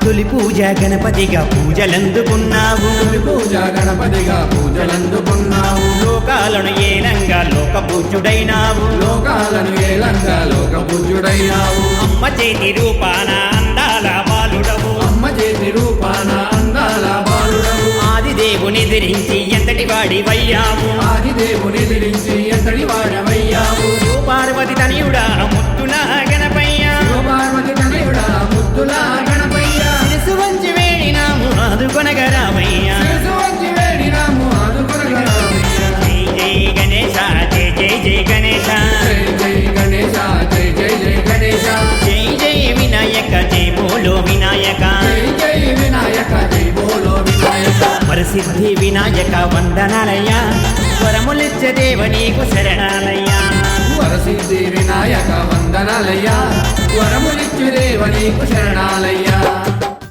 తొలి పూజ గణపతిగా పూజలందుకున్నావు పూజ గణపతిగా పూజలందుకున్నావు లోకాలను ఏలంగా లోక పూజ్యుడైనావు లోకాలను ఏలంగా లోక పూజ్యుడైనావు అమ్మ చేతి రూపాన అందాల బాలుడవు అమ్మ చేతి రూపాన అందాల బాలుడవు ఆదిదేవుని ధరించి ఎంతటి వాడివయ్యావు ఆదిదేవుని ధరించి ఎంతటి వాడవయ్యావు పార్వతి తనయుడా ముత్తుల గణపయ్య పార్వతి తనయుడా ముద్దుల గణపయ్య శిరసు వంచి వేడినాము ఆదుకొనగరామయ్యా శిరసు వంచి వేడినాము ఆదుకొనగరామయ్య జై జై గణేశ జై జై జై గణేశ జై జై గణేశ జై జై జై గణేశ జై జై వినాయక జై బోలో వినాయక జై జై వినాయక జై బోలో వినాయక వరసిద్ధి వినాయక వందనాలయ్యా వరములిచ్చే దేవ నీకు శరణాలయ్యా వరసిద్ధి వినాయక వందనాలయ్యా వరములిచ్చు దేవ నీకు శరణాలయ్యా